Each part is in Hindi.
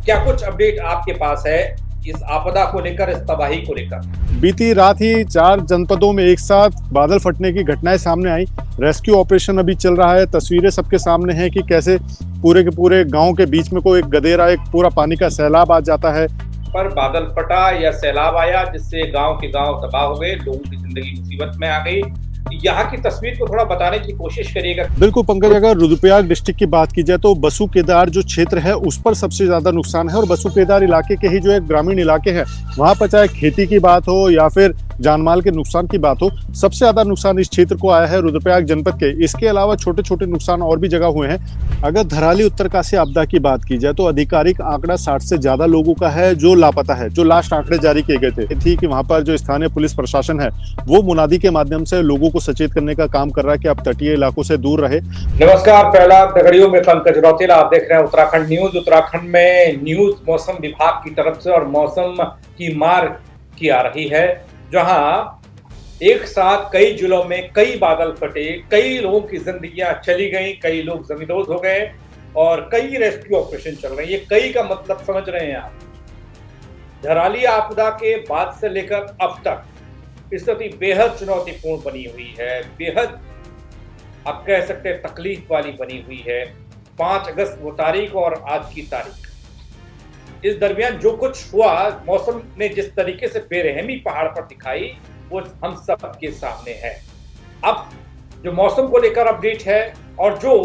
क्या कुछ अपडेट आपके पास है इस आपदा को लेकर, इस तबाही को लेकर? बीती रात ही 4 जनपदों में एक साथ बादल फटने की घटनाएं सामने आई। रेस्क्यू ऑपरेशन अभी चल रहा है। तस्वीरें सबके सामने हैं कि कैसे पूरे के पूरे गांव के बीच में को एक गदेरा, एक पूरा पानी का सैलाब आ जाता है। पर बादल फटा या सैलाब आया जिससे गांव के गांव तबाह हो गए, लोगों की जिंदगी मुसीबत में आ गई। यहाँ की तस्वीर को थोड़ा बताने की कोशिश करिएगा। बिल्कुल पंकज, अगर रुद्रप्रयाग डिस्ट्रिक्ट की बात की जाए तो बसु केदार जो क्षेत्र है उस पर सबसे ज्यादा नुकसान है। और बसु केदार इलाके के ही जो एक ग्रामीण इलाके हैं, वहां पर चाहे खेती की बात हो या फिर जानमाल के नुकसान की बात हो, सबसे ज्यादा नुकसान इस क्षेत्र को आया है रुद्रप्रयाग जनपद के। इसके अलावा छोटे छोटे नुकसान और भी जगह हुए हैं। अगर धराली उत्तरकाशी आपदा की बात की जाए तो आधिकारिक आंकड़ा 60 से ज्यादा लोगों का है जो लापता है। जो लास्ट आंकड़े जारी किए गए थे कि वहां पर जो स्थानीय पुलिस प्रशासन है वो मुनादी के माध्यम से लोगों को सचेत करने का काम कर रहा है कि आप तटीय इलाकों से दूर रहे। नमस्कार, पहला दगड़ियों में पंकज रौतेला, आप देख रहे हैं उत्तराखंड न्यूज। उत्तराखंड में न्यूज मौसम विभाग की तरफ से और मौसम की मार की आ रही है, जहां एक साथ कई जिलों में कई बादल फटे, कई लोगों की जिंदगियां चली गई, कई लोग जमींदोज हो गए और कई रेस्क्यू ऑपरेशन चल रहे हैं। ये कई का मतलब समझ रहे हैं आप। धराली आपदा के बाद से लेकर अब तक स्थिति बेहद चुनौतीपूर्ण बनी हुई है, बेहद आप कह सकते हैं तकलीफ वाली बनी हुई है। 5 अगस्त वो तारीख और आज की तारीख, इस दरमियान जो कुछ हुआ, मौसम ने जिस तरीके से बेरहमी पहाड़ पर दिखाई, वो हम सब के सामने है। अब जो मौसम को लेकर अपडेट है और जो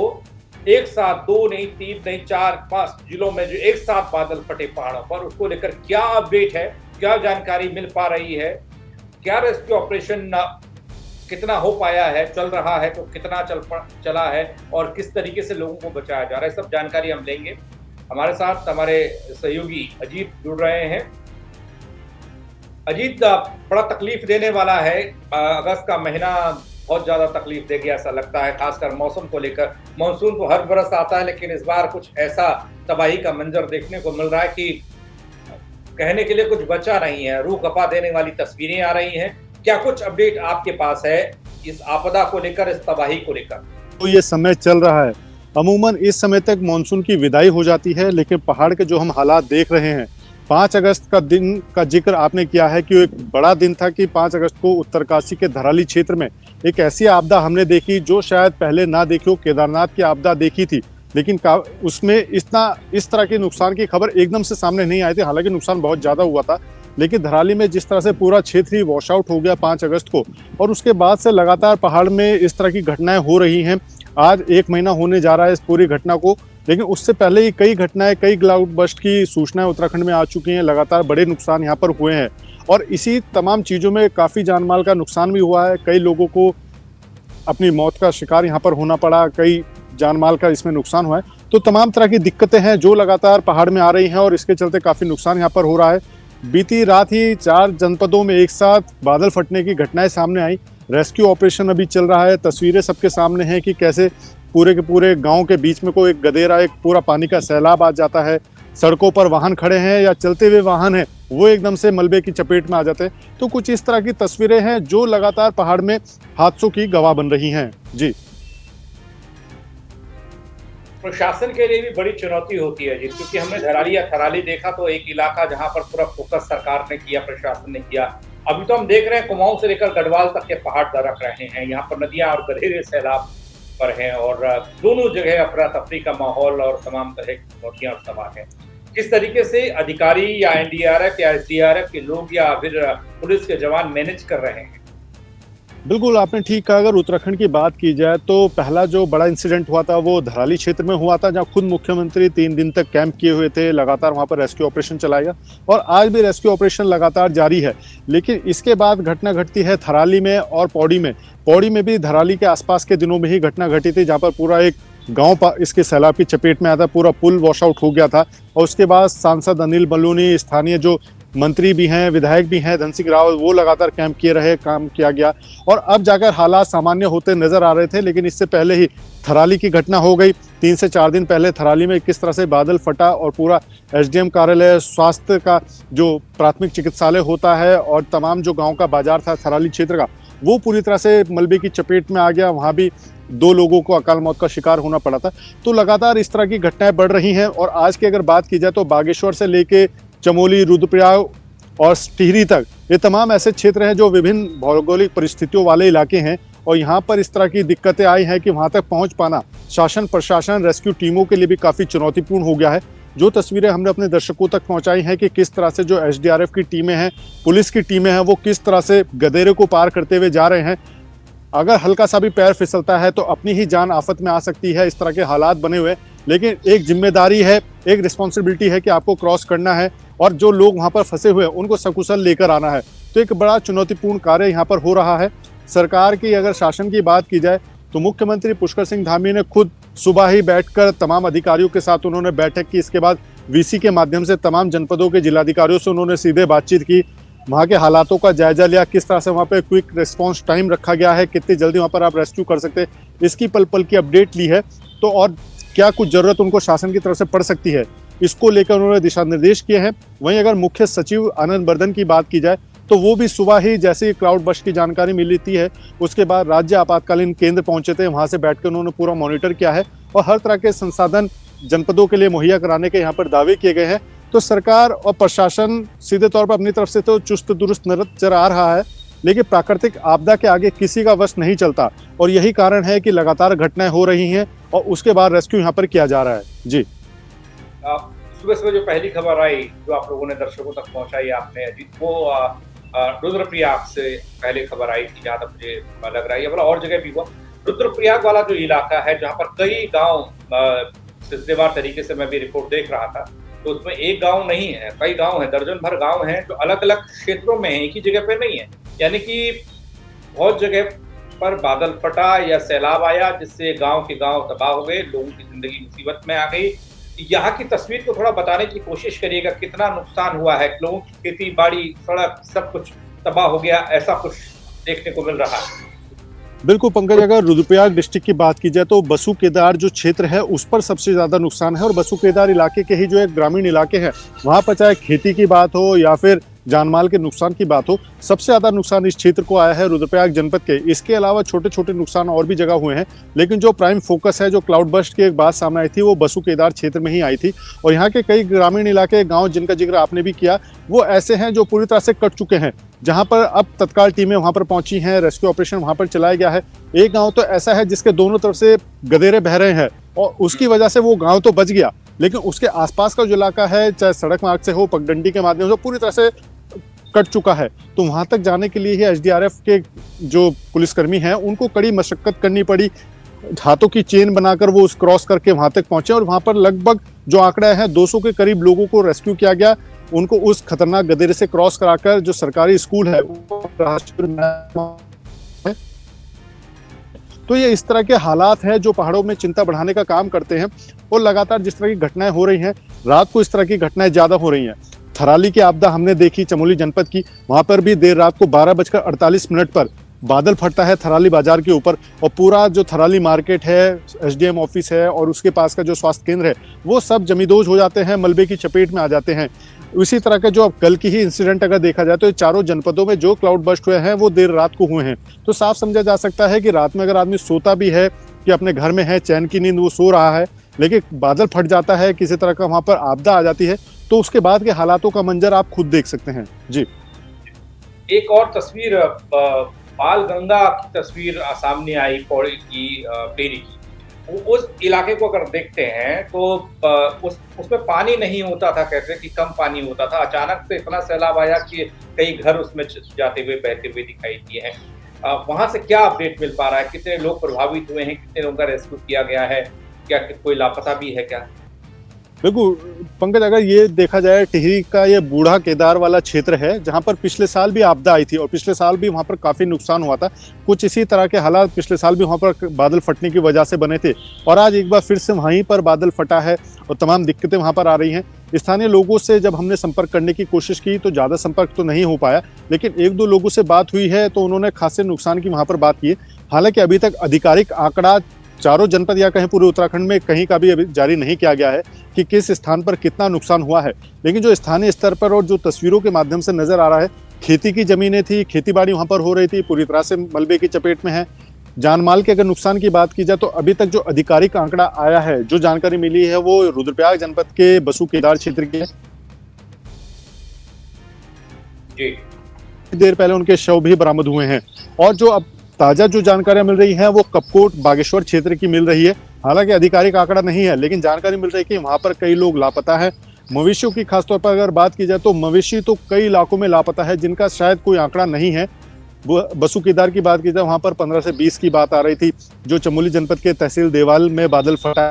एक साथ 2 नहीं 3 नहीं 4 5 जिलों में जो एक साथ बादल फटे पहाड़ों पर, उसको लेकर क्या अपडेट है, क्या जानकारी मिल पा रही है, क्या रेस्क्यू ऑपरेशन कितना हो पाया है, चल रहा है तो कितना चला है और किस तरीके से लोगों को बचाया जा रहा है, सब जानकारी हम लेंगे। हमारे साथ हमारे सहयोगी अजीत जुड़ रहे हैं। अजीत, बड़ा तकलीफ देने वाला है। अगस्त का महीना बहुत ज्यादा तकलीफ दे गया ऐसा लगता है, खासकर मौसम को लेकर। मानसून तो हर बरस आता है, लेकिन इस बार कुछ ऐसा तबाही का मंजर देखने को मिल रहा है कि कहने के लिए कुछ बचा नहीं है। रूह कपा देने वाली तस्वीरें आ रही हैं। क्या कुछ अपडेट आपके पास है इस आपदा को लेकर, इस तबाही को लेकर? तो ये समय चल रहा है। अमूमन इस समय तक मानसून की विदाई हो जाती है, लेकिन पहाड़ के जो हम हालात देख रहे हैं, 5 अगस्त का दिन का जिक्र आपने किया है कि एक बड़ा दिन था कि 5 अगस्त को उत्तरकाशी के धराली क्षेत्र में एक ऐसी आपदा हमने देखी जो शायद पहले ना देखी हो। केदारनाथ की आपदा देखी थी, लेकिन उसमें इस तरह के नुकसान की खबर एकदम से सामने नहीं आई थी। हालांकि नुकसान बहुत ज़्यादा हुआ था, लेकिन धराली में जिस तरह से पूरा क्षेत्र ही वॉश आउट हो गया 5 अगस्त को, और उसके बाद से लगातार पहाड़ में इस तरह की घटनाएं हो रही हैं। आज 1 महीना होने जा रहा है इस पूरी घटना को, लेकिन उससे पहले ही कई घटनाएं, कई क्लाउड बर्स्ट की सूचनाएं उत्तराखंड में आ चुकी हैं। लगातार बड़े नुकसान यहाँ पर हुए हैं और इसी तमाम चीज़ों में काफ़ी जानमाल का नुकसान भी हुआ है। कई लोगों को अपनी मौत का शिकार यहाँ पर होना पड़ा, कई जानमाल का इसमें नुकसान हुआ है। तो तमाम तरह की दिक्कतें हैं जो लगातार पहाड़ में आ रही हैं और इसके चलते काफ़ी नुकसान यहाँ पर हो रहा है। बीती रात ही 4 जनपदों में एक साथ बादल फटने की घटनाएं सामने आई। रेस्क्यू ऑपरेशन अभी चल रहा है। तस्वीरें सबके सामने हैं कि कैसे पूरे के पूरे गांव के बीच में को एक गदेरा, एक पूरा पानी का सैलाब आ जाता है। सड़कों पर वाहन खड़े हैं या चलते हुए वाहन हैं, वो एकदम से मलबे की चपेट में आ जाते हैं। तो कुछ इस तरह की तस्वीरें हैं जो लगातार पहाड़ में हादसों की गवाह बन रही हैं। जी, प्रशासन के लिए भी बड़ी चुनौती होती है जी, क्योंकि हमने धराली या थराली देखा तो एक इलाका जहां पर पूरा फोकस सरकार ने किया, प्रशासन ने किया। अभी तो हम देख रहे हैं कुमाऊं से लेकर गढ़वाल तक के पहाड़ दरक रहे हैं। यहाँ पर नदियां और गधेरे सैलाब पर हैं और दोनों जगह अफरा तफरी का माहौल और तमाम तरह की चुनौतियां सवाल हैं। किस तरीके से अधिकारी या एनडीआरएफ या एसडीआरएफ के लोग या फिर पुलिस के जवान मैनेज कर रहे हैं? बिल्कुल आपने ठीक कहा। अगर उत्तराखंड की बात की जाए तो पहला जो बड़ा इंसिडेंट हुआ था वो धराली क्षेत्र में हुआ था, जहां खुद मुख्यमंत्री 3 दिन तक कैंप किए हुए थे। लगातार वहां पर रेस्क्यू ऑपरेशन चलाया गया और आज भी रेस्क्यू ऑपरेशन लगातार जारी है। लेकिन इसके बाद घटना घटती है थराली में और पौड़ी में। पौड़ी में भी धराली के आसपास के दिनों में ही घटना घटी थी, जहाँ पर पूरा एक गांव इसके सैलाब की चपेट में आया था। पूरा पुल वॉश आउट हो गया था और उसके बाद सांसद अनिल बलूनी, स्थानीय जो मंत्री भी हैं, विधायक भी हैं, धन सिंह रावत, वो लगातार कैंप किए रहे, काम किया गया और अब जाकर हालात सामान्य होते नजर आ रहे थे। लेकिन इससे पहले ही थराली की घटना हो गई। 3 से 4 दिन पहले थराली में किस तरह से बादल फटा और पूरा एसडीएम कार्यालय, स्वास्थ्य का जो प्राथमिक चिकित्सालय होता है और तमाम जो गाँव का बाजार था थराली क्षेत्र का, वो पूरी तरह से मलबे की चपेट में आ गया। वहाँ भी 2 लोगों को अकाल मौत का शिकार होना पड़ा था। तो लगातार इस तरह की घटनाएं बढ़ रही हैं और आज की अगर बात की जाए तो बागेश्वर से लेके चमोली, रुद्रप्रयाग और टिहरी तक ये तमाम ऐसे क्षेत्र हैं जो विभिन्न भौगोलिक परिस्थितियों वाले इलाके हैं और यहाँ पर इस तरह की दिक्कतें आई हैं कि वहाँ तक पहुँच पाना शासन प्रशासन रेस्क्यू टीमों के लिए भी काफ़ी चुनौतीपूर्ण हो गया है। जो तस्वीरें हमने अपने दर्शकों तक पहुंचाई हैं कि किस तरह से जो एसडीआरएफ की टीमें हैं, पुलिस की टीमें हैं, वो किस तरह से गदेरे को पार करते हुए जा रहे हैं। अगर हल्का सा भी पैर फिसलता है तो अपनी ही जान आफत में आ सकती है, इस तरह के हालात बने हुए। लेकिन एक जिम्मेदारी है, एक रिस्पॉन्सिबिलिटी है कि आपको क्रॉस करना है और जो लोग वहाँ पर फंसे हुए हैं उनको सकुशल लेकर आना है। तो एक बड़ा चुनौतीपूर्ण कार्य यहाँ पर हो रहा है। सरकार की अगर शासन की बात की जाए तो मुख्यमंत्री पुष्कर सिंह धामी ने खुद सुबह ही बैठकर तमाम अधिकारियों के साथ उन्होंने बैठक की। इसके बाद वीसी के माध्यम से तमाम जनपदों के जिलाधिकारियों से उन्होंने सीधे बातचीत की, वहाँ के हालातों का जायजा लिया, किस तरह से वहाँ पे क्विक रिस्पांस टाइम रखा गया है, कितनी जल्दी वहाँ पर आप रेस्क्यू कर सकते हैं, इसकी पल पल की अपडेट ली है। तो और क्या कुछ ज़रूरत उनको शासन की तरफ से पड़ सकती है, इसको लेकर उन्होंने दिशा निर्देश किए हैं। वहीं अगर मुख्य सचिव आनंद बर्धन की बात की जाए तो वो भी सुबह ही जैसे ही क्लाउड बस्ट की जानकारी मिली थी है उसके बाद राज्य आपातकालीन केंद्र पहुंचे थे, वहां से बैठकर उन्होंने पूरा मॉनिटर किया है और हर तरह के संसाधन जनपदों के लिए मुहैया कराने के यहाँ पर दावे किए गए हैं। तो सरकार और प्रशासन सीधे तौर पर अपनी तरफ से तो चुस्त दुरुस्त नजर आ रहा है, लेकिन प्राकृतिक आपदा के आगे किसी का वश नहीं चलता और यही कारण है कि लगातार घटनाएं हो रही हैं और उसके बाद रेस्क्यू यहाँ पर किया जा रहा है। जी, सुबह सुबह जो पहली खबर आई जो आप लोगों ने दर्शकों तक पहुंचाई आपने अजीत, वो रुद्रप्रयाग से पहले खबर आई थी, जहाँ तक मुझे लग रहा है, मतलब और जगह भी हुआ। रुद्रप्रयाग वाला जो इलाका है जहाँ पर कई गांव सिलसिलेवार तरीके से मैं भी रिपोर्ट देख रहा था, तो उसमें एक गांव नहीं है, कई गांव है, दर्जन भर गांव हैं जो अलग अलग क्षेत्रों में है, एक ही जगह पे नहीं है। यानी कि बहुत जगह पर बादल फटा या सैलाब आया जिससे गांव के गांव तबाह हो गए, लोगों की जिंदगी मुसीबत में आ गई। यहाँ की तस्वीर को थोड़ा बताने की कोशिश करिएगा, कितना नुकसान हुआ है, लोगों की खेती बाड़ी सड़क सब कुछ तबाह हो गया, ऐसा कुछ देखने को मिल रहा है। बिल्कुल पंकज, अगर रुद्रप्रयाग डिस्ट्रिक्ट की बात की जाए तो बसु केदार जो क्षेत्र है उस पर सबसे ज्यादा नुकसान है और बसु केदार इलाके के ही जो एक ग्रामीण इलाके हैं वहां पर चाहे खेती की बात हो या फिर जानमाल के नुकसान की बात हो, सबसे ज्यादा नुकसान इस क्षेत्र को आया है रुद्रप्रयाग जनपद के। इसके अलावा छोटे छोटे नुकसान और भी जगह हुए हैं, लेकिन जो प्राइम फोकस है, जो क्लाउड बस्ट की एक बात सामने आई थी, वो बसु केदार क्षेत्र में ही आई थी। और यहाँ के कई ग्रामीण इलाके गाँव जिनका जिक्र आपने भी किया, वो ऐसे हैं जो पूरी तरह से कट चुके हैं, जहां पर अब तत्काल टीमें वहां पर पहुंची हैं, रेस्क्यू ऑपरेशन वहां पर चलाया गया है। एक गांव तो ऐसा है जिसके दोनों तरफ से गदेरे बह रहे हैं और उसकी वजह से वो गांव तो बच गया, लेकिन उसके आसपास का जो इलाका है, चाहे सड़क मार्ग से हो, पगडंडी के माध्यम से, पूरी तरह से कट चुका है। तो वहां तक जाने के लिए ही एसडीआरएफ के जो पुलिसकर्मी हैं उनको कड़ी मशक्कत करनी पड़ी, हाथों की चेन बनाकर वो उस क्रॉस करके वहां तक पहुंचे और वहां पर लगभग जो आंकड़ा है 200 के करीब लोगों को रेस्क्यू किया गया। उनको उस खतरनाक गदेरे से क्रॉस कराकर जो सरकारी स्कूल है तो ये इस तरह के हालात हैं जो पहाड़ों में चिंता बढ़ाने का काम करते हैं। और लगातार जिस तरह की घटनाएं हो रही हैं, रात को इस तरह की घटनाएं ज्यादा हो रही हैं। थराली की आपदा हमने देखी चमोली जनपद की, वहां पर भी देर रात को 12:48 पर बादल फटता है थराली बाजार के ऊपर और पूरा जो थराली मार्केट है, एसडीएम ऑफिस है और उसके पास का जो स्वास्थ्य केंद्र है, वो सब जमींदोज हो जाते हैं, मलबे की चपेट में आ जाते हैं। इसी तरह का जो अब कल की ही इंसिडेंट अगर देखा जाए तो ये चारों जनपदों में जो क्लाउड बस्ट हुए हैं वो देर रात को हुए हैं। तो साफ समझा जा सकता है कि रात में अगर आदमी सोता भी है कि अपने घर में है, चैन की नींद वो सो रहा है, लेकिन बादल फट जाता है, किसी तरह का वहां पर आपदा आ जाती है, तो उसके बाद के हालातों का मंजर आप खुद देख सकते हैं। जी, एक और तस्वीर बालगंगा की तस्वीर सामने आई, पौड़ी की, टेरी की। उस इलाके को अगर देखते हैं तो उसमें पानी नहीं होता था, कहते हैं कि कम पानी होता था, अचानक से इतना सैलाब आया कि कई घर उसमें जाते हुए बहते हुए दिखाई दिए हैं। वहां से क्या अपडेट मिल पा रहा है, कितने लोग प्रभावित हुए हैं, कितने लोगों का रेस्क्यू किया गया है, क्या कोई लापता भी है क्या? बिल्कुल पंकज, अगर ये देखा जाए टिहरी का ये बूढ़ा केदार वाला क्षेत्र है जहां पर पिछले साल भी आपदा आई थी और पिछले साल भी वहां पर काफी नुकसान हुआ था। कुछ इसी तरह के हालात पिछले साल भी वहां पर बादल फटने की वजह से बने थे और आज एक बार फिर से वहीं पर बादल फटा है और तमाम दिक्कतें वहां पर आ रही हैं। स्थानीय लोगों से जब हमने संपर्क करने की कोशिश की तो ज़्यादा संपर्क तो नहीं हो पाया, लेकिन 1-2 लोगों से बात हुई है तो उन्होंने खासे नुकसान की वहां पर बात की है। हालांकि अभी तक आधिकारिक आंकड़ा चारों जनपद या कहीं पूरे उत्तराखंड में कहीं का भी अभी जारी नहीं किया गया है कि किस स्थान पर कितना नुकसान हुआ है, लेकिन जो स्थानीय स्तर पर और जो तस्वीरों के माध्यम से नजर आ रहा है, खेती की जमीनें थी, खेती बाड़ी वहां पर हो रही थी, पूरी तरह से मलबे की चपेट में है। जानमाल के अगर नुकसान की बात की जाए तो अभी तक जो आधिकारिक आंकड़ा आया है, जो जानकारी मिली है, वो रुद्रप्रयाग जनपद के बसु केदार क्षेत्र की है। जी। देर पहले उनके शव भी बरामद हुए हैं। और जो अब ताजा जो जानकारियां मिल रही हैं वो कपकोट बागेश्वर क्षेत्र की मिल रही है। हालांकि आधिकारिक आंकड़ा नहीं है, लेकिन जानकारी मिल रही है कि वहां पर कई लोग लापता है। मवेशियों की खासतौर पर अगर बात की जाए तो मवेशी तो कई इलाकों में लापता है, जिनका शायद कोई आंकड़ा नहीं है। वो बसु केदार की बात की जाए, वहां पर 15 से 20 की बात आ रही थी। जो चमोली जनपद के तहसील देवाल में बादल फटा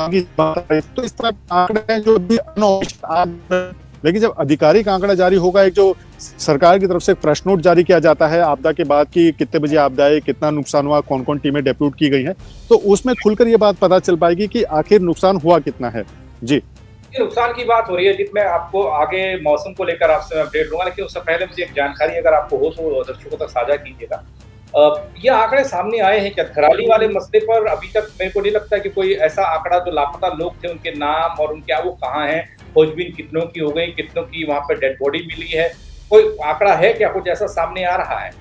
है, तो इस तरह आंकड़े हैं जो अभी अनऑफिशियल, लेकिन जब आधिकारिक आंकड़ा जारी होगा, एक जो सरकार की तरफ से एक प्रेस नोट जारी किया जाता है आपदा के बाद कि कितने बजे आपदा आई, कितना नुकसान हुआ, कौन कौन टीमें डेप्यूट की गई हैं, तो उसमें खुलकर ये बात पता चल पाएगी कि आखिर नुकसान हुआ कितना है। जी, नुकसान की बात हो रही है, जिसमें आपको आगे मौसम को लेकर आपसे मैं अपडेट लूंगा, लेकिन उससे पहले मुझे एक जानकारी अगर आपको हो तो दर्शकों तक साझा कीजिएगा। ये आंकड़े सामने आए हैं क्या धराली वाले मसले पर? अभी तक मेरे को नहीं लगता कि कोई ऐसा आंकड़ा, जो लापता लोग थे उनके नाम और उनके वो कहाँ हैं, खोजबीन कितनों की हो गई, कितनों की वहां पर डेड बॉडी मिली है, कोई आंकड़ा है क्या? कुछ ऐसा सामने आ रहा है?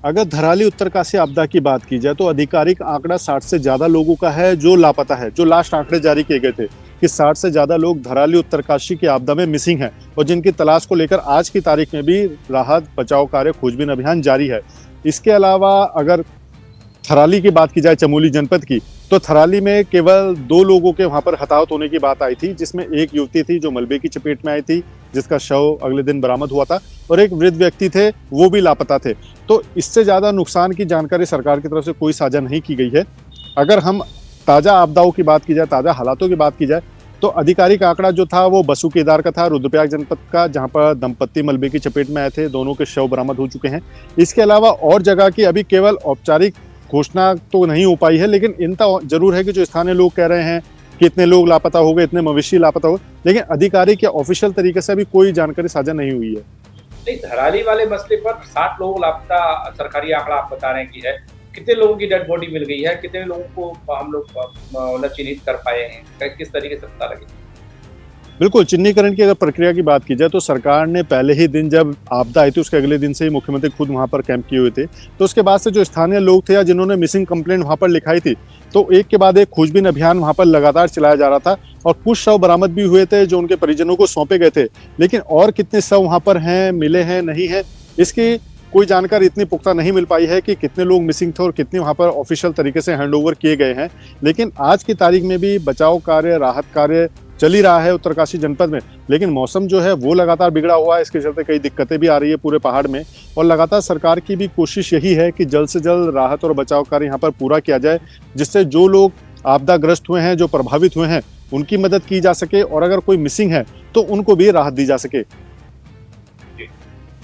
अगर धराली उत्तरकाशी आपदा की बात की जाए तो आधिकारिक आंकड़ा 60 से ज्यादा लोगों का है जो लापता है। जो लास्ट आंकड़े जारी किए गए थे कि 60 से ज्यादा लोग धराली उत्तरकाशी की आपदा में मिसिंग हैं और जिनकी तलाश को लेकर आज की तारीख में भी राहत बचाव कार्य खोजबीन अभियान जारी है। इसके अलावा अगर थराली की बात की जाए, चमोली जनपद की, तो थराली में केवल 2 लोगों के वहां पर हताहत होने की बात आई थी, जिसमें एक युवती थी जो मलबे की चपेट में आई थी, जिसका शव अगले दिन बरामद हुआ था, और एक वृद्ध व्यक्ति थे, वो भी लापता थे। तो इससे ज्यादा नुकसान की जानकारी सरकार की तरफ से कोई साझा नहीं की गई है। अगर हम ताजा आपदाओं की बात की जाए, ताजा हालातों की बात की जाए, तो आधिकारिक आंकड़ा जो था वो बसु केदार का था, रुद्रप्रयाग जनपद का, जहां पर दंपत्ति मलबे की चपेट में आए थे, दोनों के शव बरामद हो चुके हैं। इसके अलावा और जगह की अभी केवल औपचारिक घोषणा तो नहीं हो पाई है, लेकिन इनका जरूर है कि जो स्थानीय लोग कह रहे हैं कि इतने लोग लापता हो गए, इतने मवेशी लापता हो गए, लेकिन आधिकारिक या ऑफिशियल तरीके से अभी कोई जानकारी साझा नहीं हुई है। नहीं, धराली वाले मसले पर 60 लोग लापता सरकारी आंकड़ा आप बता रहे हैं कि है। कितने लोगों की डेड बॉडी मिल गई है? कितने लोगों को हम लोग चिन्हित कर पाए हैं? किस तरीके से पता लगे? बिल्कुल, चिन्हीकरण की अगर प्रक्रिया की बात की जाए तो सरकार ने पहले ही दिन जब आपदा आई थी उसके अगले दिन से ही मुख्यमंत्री खुद वहां पर कैंप किए हुए थे। तो उसके बाद से जो स्थानीय लोग थे या जिन्होंने मिसिंग कंप्लेंट वहां पर लिखाई थी, तो एक के बाद एक खोजबीन अभियान वहां पर लगातार चलाया जा रहा था और कुछ शव बरामद भी हुए थे जो उनके परिजनों को सौंपे गए थे। लेकिन और कितने शव वहां पर हैं, मिले हैं, नहीं है, इसकी कोई जानकारी इतनी पुख्ता नहीं मिल पाई है कि कितने लोग मिसिंग थे और कितने वहां पर ऑफिशियल तरीके से हैंडओवर किए गए हैं। लेकिन आज की तारीख में भी बचाव कार्य, राहत कार्य चल ही रहा है उत्तरकाशी जनपद में। लेकिन मौसम जो है वो लगातार बिगड़ा हुआ है, इसके चलते कई दिक्कतें भी आ रही है पूरे पहाड़ में, और लगातार सरकार की भी कोशिश यही है कि जल्द से जल्द राहत और बचाव कार्य यहाँ पर पूरा किया जाए, जिससे जो लोग आपदाग्रस्त हुए हैं, जो प्रभावित हुए हैं, उनकी मदद की जा सके, और अगर कोई मिसिंग है तो उनको भी राहत दी जा सके।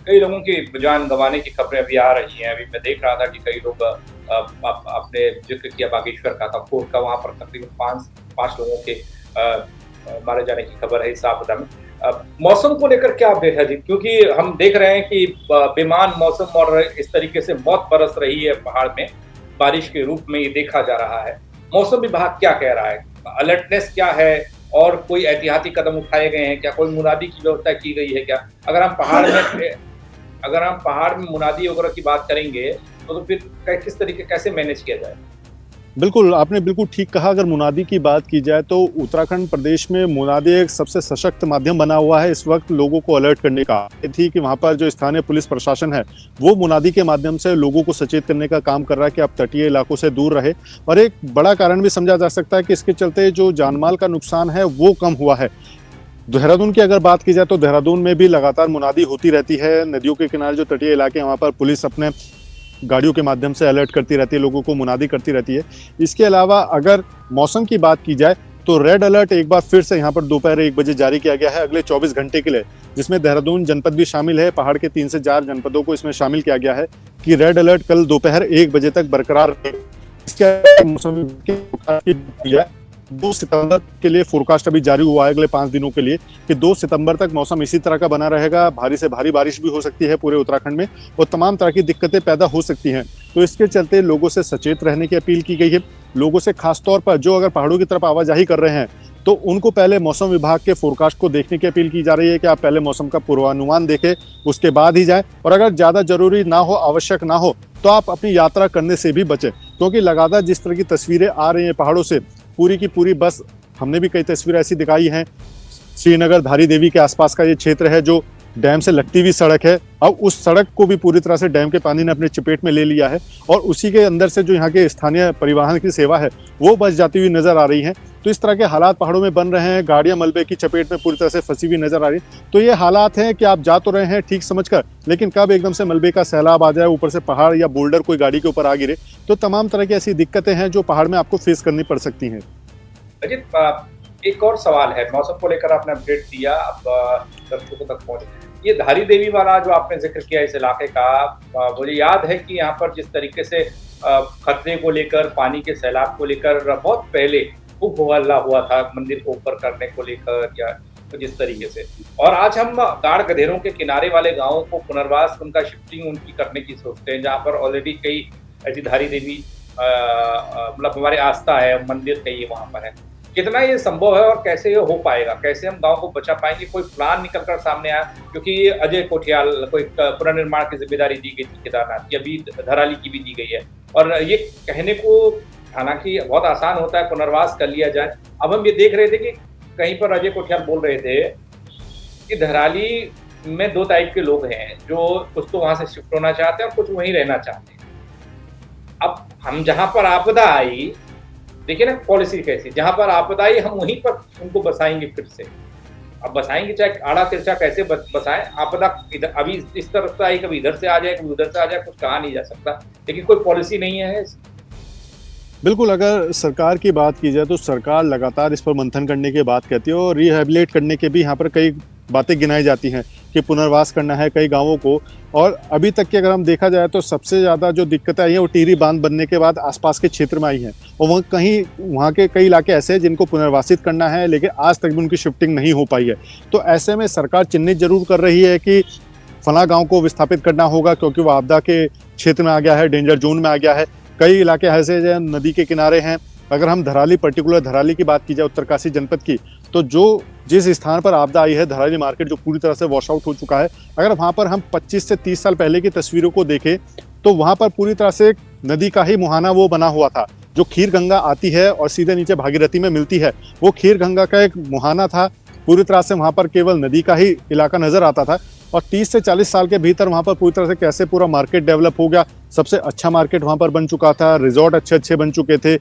कई लोगों की जान गंवाने की खबरें अभी आ रही हैं। अभी मैं देख रहा था कि कई लोग, आपने जिक्र किया बागेश्वर का, कपकोट का, वहां पर तकरीबन 5 लोगों के मारे जाने की खबर है इस आपदा में। मौसम को लेकर क्या अपडेट है जी? क्योंकि हम देख रहे हैं कि बेमान मौसम और इस तरीके से मौत बरस रही है पहाड़ में, बारिश के रूप में ये देखा जा रहा है। मौसम विभाग क्या कह रहा है? अलर्टनेस क्या है? और कोई एहतियाती कदम उठाए गए हैं क्या? कोई मुनादी की व्यवस्था की गई है क्या? अगर हम पहाड़ में मुनादी वगैरह की बात करेंगे तो फिर किस तरीके, कैसे मैनेज किया जाए? बिल्कुल, आपने बिल्कुल ठीक कहा। अगर मुनादी की बात की जाए तो उत्तराखंड प्रदेश में मुनादी एक सबसे सशक्त माध्यम बना हुआ है इस वक्त लोगों को अलर्ट करने का। ये थी कि वहाँ पर जो स्थानीय पुलिस प्रशासन है वो मुनादी के माध्यम से लोगों को सचेत करने का काम कर रहा है कि आप तटीय इलाकों से दूर रहे। और एक बड़ा कारण भी समझा जा सकता है कि इसके चलते जो जानमाल का नुकसान है वो कम हुआ है। देहरादून की अगर बात की जाए तो देहरादून में भी लगातार मुनादी होती रहती है। नदियों के किनारे जो तटीय इलाके हैं वहाँ पर पुलिस अपने गाड़ियों के माध्यम से अलर्ट करती रहती है, लोगों को मुनादी करती रहती है। इसके अलावा अगर मौसम की बात की जाए तो रेड अलर्ट एक बार फिर से यहाँ पर दोपहर 1 बजे जारी किया गया है अगले 24 घंटे के लिए, जिसमें देहरादून जनपद भी शामिल है। पहाड़ के 3 से 4 जनपदों को इसमें शामिल किया गया है कि रेड अलर्ट कल दोपहर 1 बजे तक बरकरार रहेगा। इसके मौसम की 2 सितंबर के लिए फोरकास्ट अभी जारी हुआ है अगले 5 दिनों के लिए कि 2 सितंबर तक मौसम इसी तरह का बना रहेगा। भारी से भारी बारिश भी हो सकती है पूरे उत्तराखंड में और तमाम तरह की दिक्कतें पैदा हो सकती हैं। तो इसके चलते लोगों से सचेत रहने की अपील की गई है। लोगों से खासतौर पर जो अगर पहाड़ों की तरफ आवाजाही कर रहे हैं तो उनको पहले मौसम विभाग के फोरकास्ट को देखने की अपील की जा रही है कि आप पहले मौसम का पूर्वानुमान देखें, उसके बाद ही जाएं। और अगर ज़्यादा जरूरी ना हो, आवश्यक ना हो, तो आप अपनी यात्रा करने से भी बचें, क्योंकि लगातार जिस तरह की तस्वीरें आ रही हैं पहाड़ों से, पूरी की पूरी बस, हमने भी कई तस्वीरें ऐसी दिखाई हैं। श्रीनगर धारी देवी के आसपास का ये क्षेत्र है जो डैम से लगती हुई सड़क है। अब उस सड़क को भी पूरी तरह से डैम के पानी ने अपने चपेट में ले लिया है और उसी के अंदर से जो यहाँ के स्थानीय परिवहन की सेवा है वो बच जाती हुई नजर आ रही है। तो इस तरह के हालात पहाड़ों में बन रहे हैं, गाड़ियां मलबे की चपेट में पूरी तरह से फंसी हुई नजर आ रही है। तो ये हालात हैं कि आप जा तो रहे हैं ठीक समझकर, लेकिन कब एकदम से मलबे का सैलाब आ जाए, ऊपर से पहाड़ या बोल्डर कोई गाड़ी के ऊपर आ गिरे, तो तमाम तरह की ऐसी दिक्कतें हैं जो पहाड़ में आपको फेस करनी पड़ सकती हैं। अजित, एक और सवाल है, मौसम को लेकर आपने अपडेट दिया, अब दर्शकों तक पहुंचे। ये धारी देवी वाला जो आपने जिक्र किया इस इलाके का, मुझे याद है कि यहाँ पर जिस तरीके से खतरे को लेकर, पानी के सैलाब को लेकर बहुत पहले खूब हल्ला हुआ था मंदिर को ऊपर करने को लेकर, या तो जिस तरीके से, और आज हम गाढ़ गधेरों के किनारे वाले गांवों को पुनर्वास, उनका शिफ्टिंग उनकी करने की सोचते हैं, जहाँ पर ऑलरेडी कई ऐसी धारी देवी मतलब हमारी आस्था है, मंदिर कई वहाँ पर है। कितना ये संभव है और कैसे ये हो पाएगा, कैसे हम गांव को बचा पाएंगे? कोई प्लान निकल कर सामने आया? क्योंकि अजय कोठियाल को एक पुनर्निर्माण की जिम्मेदारी दी गई थी केदारनाथ की, अभी धराली की भी दी गई है, और ये कहने को हालांकि बहुत आसान होता है पुनर्वास कर लिया जाए। अब हम ये देख रहे थे कि कहीं पर अजय कोठियाल बोल रहे थे कि धराली में दो टाइप के लोग हैं, जो कुछ तो वहां से शिफ्ट होना चाहते हैं और कुछ वहीं रहना चाहते हैं। अब हम जहां पर आपदा आई, देखिए ना पॉलिसी कैसी, जहां पर आपदा आई हम वहीं पर उनको बसाएंगे फिर से। अब बसाएंगे चाहे आड़ा तिरछा कैसे बसाएं, आपदा इधर अभी इस तरफ से आई, कभी इधर से आ जाए, कभी उधर से आ जाए, कुछ कहा नहीं जा सकता, लेकिन कोई पॉलिसी नहीं है। बिल्कुल, अगर सरकार की बात की जाए तो सरकार लगातार इस पर मंथन करने की बात कहती है और रिहेबिलिटेट करने के भी यहाँ पर कई बातें गिनाई जाती हैं कि पुनर्वास करना है कई गांवों को। और अभी तक की अगर हम देखा जाए तो सबसे ज़्यादा जो दिक्कतें आई हैं वो टिहरी बांध बनने के बाद आसपास के क्षेत्र में आई हैं, और वहाँ के कई इलाके ऐसे हैं जिनको पुनर्वासित करना है, लेकिन आज तक भी उनकी शिफ्टिंग नहीं हो पाई है। तो ऐसे में सरकार चिन्हित जरूर कर रही है कि फला गाँव को विस्थापित करना होगा क्योंकि वो आपदा के क्षेत्र में आ गया है, डेंजर जोन में आ गया है। कई इलाके ऐसे जो नदी के किनारे हैं। अगर हम धराली, पर्टिकुलर धराली की बात की जाए, उत्तरकाशी जनपद की, तो जिस स्थान पर आपदा आई है, धराली मार्केट जो पूरी तरह से वॉश आउट हो चुका है, अगर वहाँ पर हम 25 से 30 साल पहले की तस्वीरों को देखें तो वहाँ पर पूरी तरह से नदी का ही मुहाना वो बना हुआ था। जो खीर गंगा आती है और सीधे नीचे भागीरथी में मिलती है, वो खीर गंगा का एक मुहाना था। पूरी तरह से वहाँ पर केवल नदी का ही इलाका नजर आता था, और 30 से 40 साल के भीतर वहाँ पर पूरी तरह से कैसे पूरा मार्केट डेवलप हो गया। सबसे अच्छा मार्केट वहाँ पर बन चुका था, रिजॉर्ट अच्छे अच्छे बन चुके थे,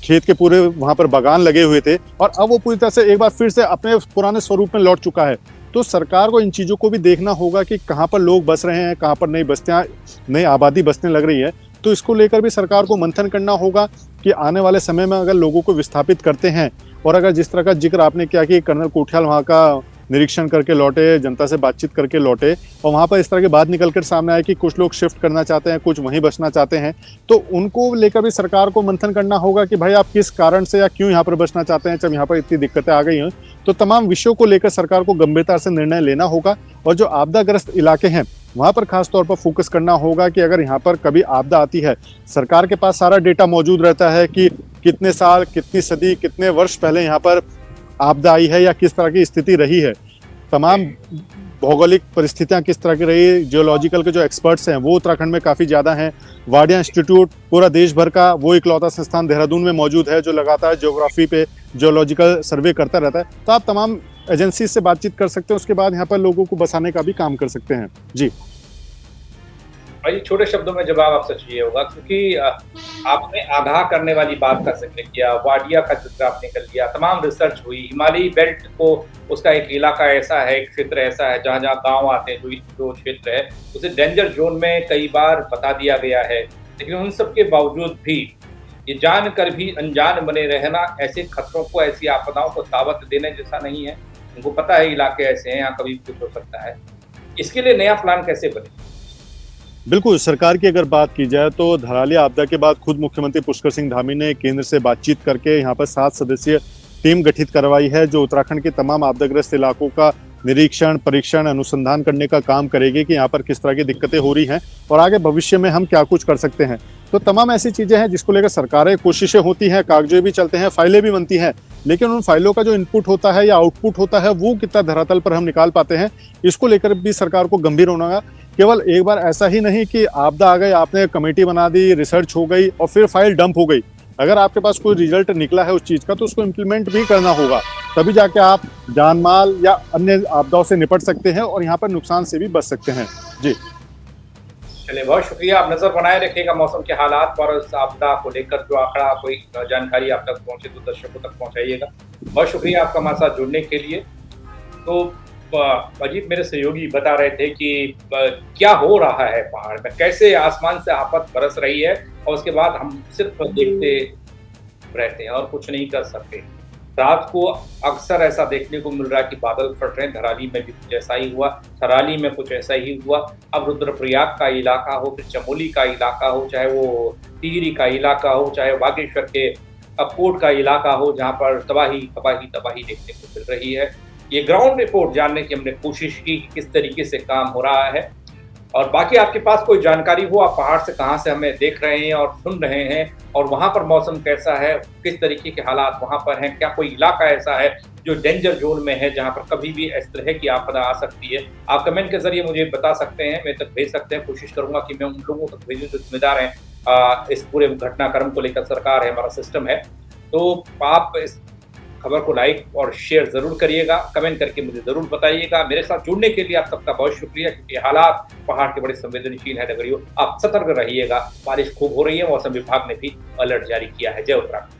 खेत के पूरे वहाँ पर बागान लगे हुए थे, और अब वो पूरी तरह से एक बार फिर से अपने पुराने स्वरूप में लौट चुका है। तो सरकार को इन चीज़ों को भी देखना होगा कि कहाँ पर लोग बस रहे हैं, कहाँ पर नई बस्तियाँ, नई आबादी बसने लग रही है। तो इसको लेकर भी सरकार को मंथन करना होगा कि आने वाले समय में अगर लोगों को विस्थापित करते हैं, और अगर जिस तरह का जिक्र आपने किया कि कर्नल कोठियाल वहाँ का निरीक्षण करके लौटे, जनता से बातचीत करके लौटे, और वहाँ पर इस तरह की बात निकल कर सामने आए कि कुछ लोग शिफ्ट करना चाहते हैं, कुछ वहीं बसना चाहते हैं, तो उनको लेकर भी सरकार को मंथन करना होगा कि भाई आप किस कारण से या क्यों यहाँ पर बसना चाहते हैं, जब यहाँ पर इतनी दिक्कतें आ गई हैं। तो तमाम विषयों को लेकर सरकार को गंभीरता से निर्णय लेना होगा, और जो आपदाग्रस्त इलाके हैं वहाँ पर खास तौर पर फोकस करना होगा कि अगर यहाँ पर कभी आपदा आती है, सरकार के पास सारा डेटा मौजूद रहता है कि कितने साल, कितनी सदी, कितने वर्ष पहले यहाँ पर आपदा आई है या किस तरह की स्थिति रही है, तमाम भौगोलिक परिस्थितियां किस तरह की रही। जियोलॉजिकल के जो एक्सपर्ट्स हैं वो उत्तराखंड में काफ़ी ज़्यादा हैं। वाडिया इंस्टीट्यूट पूरा देश भर का वो इकलौता संस्थान देहरादून में मौजूद है जो लगातार ज्योग्राफी पे जियोलॉजिकल सर्वे करता रहता है। तो आप तमाम एजेंसी से बातचीत कर सकते हैं, उसके बाद यहाँ पर लोगों को बसाने का भी काम कर सकते हैं। जी भाई, छोटे शब्दों में जवाब आपसे चाहिए होगा, क्योंकि आपने आगाह करने वाली बात का जिक्र किया, वाडिया का जिक्र आपने कर लिया, तमाम रिसर्च हुई, हिमालयी बेल्ट को, उसका एक इलाका ऐसा है, एक क्षेत्र ऐसा है जहाँ जहाँ गाँव आते हैं, जो क्षेत्र है उसे डेंजर जोन में कई बार बता दिया गया है। लेकिन उन सब के बावजूद भी ये जानकर भी अनजान बने रहना ऐसे खतरों को, ऐसी आपदाओं को दावत देने जैसा नहीं है। उनको पता है इलाके ऐसे हैं, यहाँ कभी कुछ हो सकता है। इसके लिए नया प्लान कैसे बने? बिल्कुल, सरकार की अगर बात की जाए तो धराली आपदा के बाद खुद मुख्यमंत्री पुष्कर सिंह धामी ने केंद्र से बातचीत करके यहाँ पर 7 सदस्यीय टीम गठित करवाई है, जो उत्तराखंड के तमाम आपदाग्रस्त इलाकों का निरीक्षण, परीक्षण, अनुसंधान करने का काम करेगी कि यहाँ पर किस तरह की दिक्कतें हो रही हैं और आगे भविष्य में हम क्या कुछ कर सकते हैं। तो तमाम ऐसी चीजें हैं जिसको लेकर सरकारें, कोशिशें होती हैं, कागजे भी चलते हैं, फाइलें भी बनती हैं, लेकिन उन फाइलों का जो इनपुट होता है या आउटपुट होता है वो कितना धरातल पर हम निकाल पाते हैं, इसको लेकर भी सरकार को गंभीर होना होगा। केवल एक बार ऐसा ही नहीं कि आपदा आ गई, आपने कमेटी बना दी, रिसर्च हो गई और फिर फाइल डंप हो गई। अगर आपके पास कोई रिजल्ट निकला है उस चीज का तो उसको इम्प्लीमेंट भी करना होगा, तभी जाके आप जान माल या अन्य आपदाओं से निपट सकते हैं और यहाँ पर नुकसान से भी बच सकते हैं। जी चलिए, बहुत शुक्रिया। आप नजर बनाए रखिएगा मौसम के हालात पर, इस आपदा को लेकर जो आंकड़ा कोई जानकारी आप तक पहुंचे तो दर्शकों तक पहुंचाइएगा। बहुत शुक्रिया आपका हमारे साथ जुड़ने के लिए। तो अजीत मेरे सहयोगी बता रहे थे कि क्या हो रहा है पहाड़ में, कैसे आसमान से आफत बरस रही है और उसके बाद हम सिर्फ देखते रहते हैं और कुछ नहीं कर सकते। रात को अक्सर ऐसा देखने को मिल रहा है कि बादल फट रहे हैं। धराली में भी कुछ ऐसा ही हुआ, थराली में कुछ ऐसा ही हुआ। अब रुद्रप्रयाग का इलाका हो, फिर चमोली का इलाका हो, चाहे वो टिहरी का इलाका हो, चाहे बागेश्वर के कोट का इलाका हो, जहाँ पर तबाही तबाही तबाही देखने को मिल रही है। ये ग्राउंड रिपोर्ट जानने की हमने कोशिश की कि किस तरीके से काम हो रहा है। और बाकी आपके पास कोई जानकारी हो, आप पहाड़ से कहाँ से हमें देख रहे हैं और सुन रहे हैं, और वहाँ पर मौसम कैसा है, किस तरीके के हालात वहाँ पर हैं, क्या कोई इलाका ऐसा है जो डेंजर जोन में है जहाँ पर कभी भी इस तरह की आपदा आ सकती है, आप कमेंट के जरिए मुझे बता सकते हैं, मेरे तक भेज सकते हैं। कोशिश करूंगा कि मैं उन लोगों तक भेजूं जो जिम्मेदार हैं इस पूरे घटनाक्रम को लेकर। सरकार है, हमारा सिस्टम है। तो आप इस खबर को लाइक और शेयर जरूर करिएगा, कमेंट करके मुझे जरूर बताइएगा। मेरे साथ जुड़ने के लिए आप सबका बहुत शुक्रिया, क्योंकि हालात पहाड़ के बड़े संवेदनशील है। नगरियों, आप सतर्क रहिएगा। बारिश खूब हो रही है, मौसम विभाग ने भी अलर्ट जारी किया है। जय उत्तराखंड।